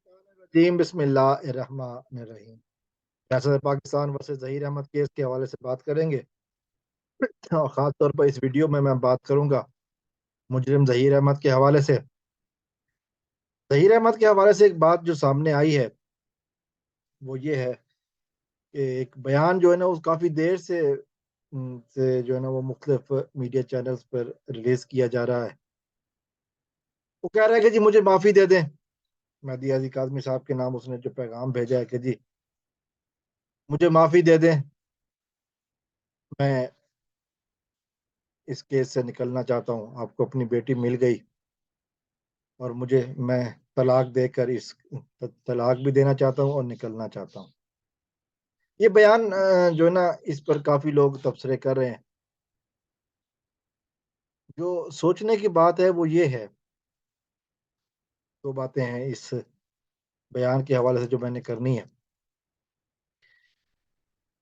रजीम बिस्मिल्लाहिर्रहमानिर्रहीम। Faisal Pakistan versus Zaheer Ahmad case के हवाले से बात करेंगे और ख़ास तौर पर इस वीडियो में मैं बात करूंगा मुजरिम जहीर अहमद के हवाले से। जहीर अहमद के हवाले से एक बात जो सामने आई है वो ये है कि एक बयान जो है ना, वो काफ़ी देर से जो है ना वो मुख्तलिफ मीडिया चैनल्स पर रिलीज किया जा रहा है। वो कह रहा है कि जी मुझे माफ़ी दे दें। मेहदी अली काज़मी साहब के नाम उसने जो पैगाम भेजा है कि जी मुझे माफ़ी दे दें, मैं इस केस से निकलना चाहता हूँ। आपको अपनी बेटी मिल गई और मैं तलाक देकर इस तलाक भी देना चाहता हूँ और निकलना चाहता हूँ। ये बयान जो है ना, इस पर काफी लोग तबसरे कर रहे हैं। जो सोचने की बात है वो ये है, दो बातें हैं इस बयान के हवाले से जो मैंने करनी है।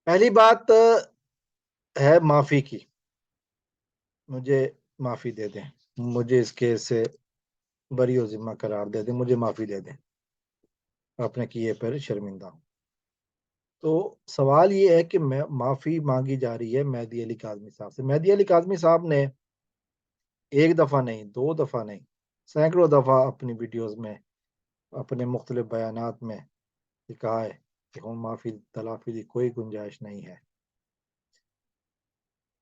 पहली बात है माफी की। मुझे माफी दे दें, मुझे इस केस से बरी और जिम्मा करार दे दें, मुझे माफी दे दें, अपने किए पर शर्मिंदा हूँ। तो सवाल ये है कि मैं माफी मांगी जा रही है मेहदी अली काज़मी साहब से। मेहदी अली काज़मी साहब ने एक दफा नहीं, दो दफा नहीं, सैकड़ों दफा अपनी वीडियोस में, अपने मुख्तलिफ बयानात में ये कहा है कि हम माफी तलाफी की कोई गुंजाइश नहीं है।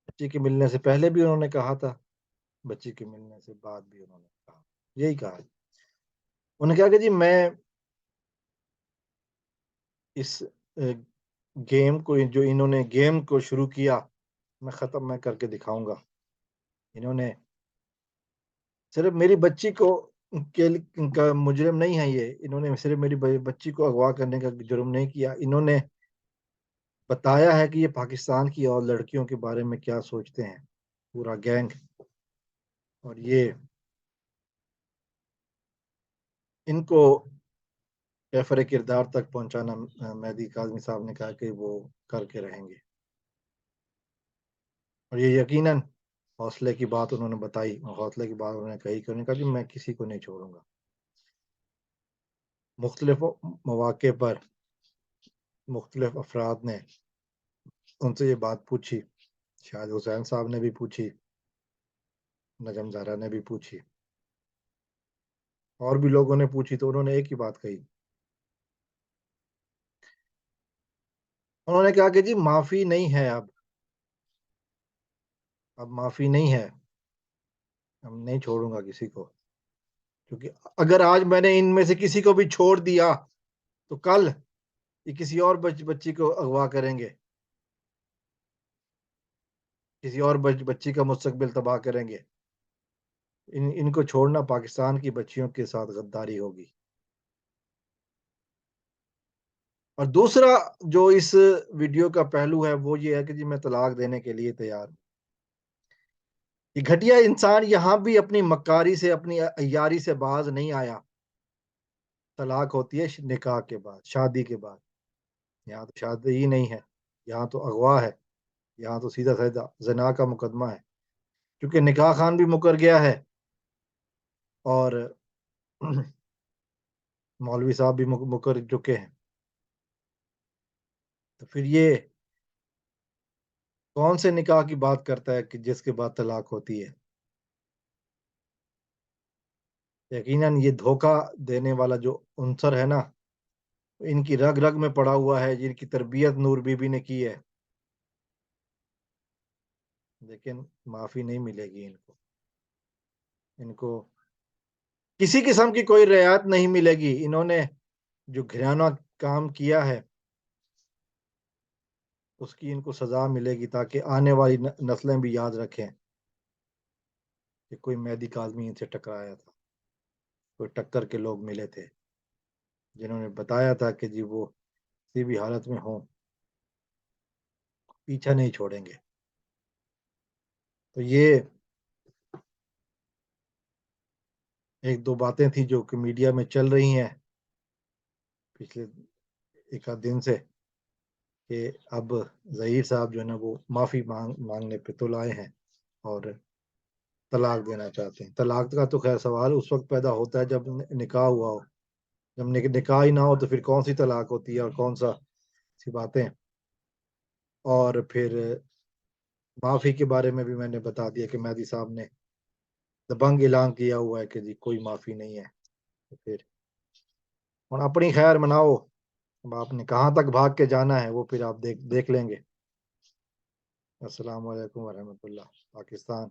बच्ची के मिलने से पहले भी उन्होंने कहा था, बच्ची के मिलने से बाद भी उन्होंने कहा, यही कहा है। उन्होंने कहा कि जी मैं इस गेम को, जो इन्होंने गेम को शुरू किया, मैं खत्म मैं करके दिखाऊंगा। इन्होंने सिर्फ मेरी बच्ची को के का मुजरिम नहीं है ये, इन्होंने सिर्फ मेरी बच्ची को अगवा करने का जुर्म नहीं किया, इन्होंने बताया है कि ये पाकिस्तान की और लड़कियों के बारे में क्या सोचते हैं, पूरा गैंग। और ये इनको कैफरे किरदार तक पहुंचाना मेहदी काज़मी साहब ने कहा कि वो करके रहेंगे। और ये यकीनन हौसले की बात उन्होंने बताई, और हौसले की बात उन्होंने कही कि उन्होंने कहा कि मैं किसी को नहीं छोड़ूंगा। मुख्तलिफ मौके पर मुख्तलिफ अफराद ने उनसे ये बात पूछी। शायद हुसैन साहब ने भी पूछी, नजम ज़ारा ने भी पूछी, और भी लोगों ने पूछी, तो उन्होंने एक ही बात कही। उन्होंने कहा कि जी माफी नहीं है, अब माफी नहीं है, अब नहीं छोड़ूंगा किसी को। क्योंकि अगर आज मैंने इनमें से किसी को भी छोड़ दिया तो कल ये किसी और बच्ची को अगवा करेंगे, किसी और बच्ची का मुस्तकबिल तबाह करेंगे। इनको छोड़ना पाकिस्तान की बच्चियों के साथ गद्दारी होगी। और दूसरा जो इस वीडियो का पहलू है वो ये है कि जी मैं तलाक देने के लिए तैयार हूँ। ये घटिया इंसान यहाँ भी अपनी मक्कारी से, अपनी अय्यारी से बाज नहीं आया। तलाक होती है निकाह के बाद, शादी के बाद। यहाँ तो शादी ही नहीं है, यहाँ तो अगवा है, यहाँ तो सीधा सीधा जना का मुकदमा है। क्योंकि निकाह खान भी मुकर गया है और मौलवी साहब भी मुकर चुके हैं। तो फिर ये कौन से निकाह की बात करता है कि जिसके बाद तलाक होती है? यकीनन ये धोखा देने वाला जो उनसर है ना, इनकी रग रग में पड़ा हुआ है, जिनकी तरबियत नूर बीबी ने की है। लेकिन माफी नहीं मिलेगी इनको, इनको किसी किस्म की कोई रियायत नहीं मिलेगी। इन्होंने जो घिनौना काम किया है उसकी इनको सजा मिलेगी, ताकि आने वाली नस्लें भी याद रखें कि कोई मेहदी काज़मी इनसे टकराया था, कोई टक्कर के लोग मिले थे जिन्होंने बताया था कि जी वो किसी भी हालत में हो पीछा नहीं छोड़ेंगे। तो ये एक दो बातें थी जो कि मीडिया में चल रही हैं पिछले एक आध दिन से, कि अब जहीर साहब जो है ना वो माफी मांगने पे तुल आए हैं और तलाक देना चाहते हैं। तलाक का तो खैर सवाल उस वक्त पैदा होता है जब निकाह हुआ हो, जब निकाह ही ना हो तो फिर कौन सी तलाक होती है और कौन सा सी बातें। और फिर माफी के बारे में भी मैंने बता दिया कि मेहदी साहब ने दबंग ऐलान किया हुआ है कि जी कोई माफी नहीं है। तो फिर और अपनी खैर मनाओ। अब आपने कहाँ तक भाग के जाना है वो फिर आप देख देख लेंगे। अस्सलाम वालेकुम वरहमतुल्लाह। पाकिस्तान।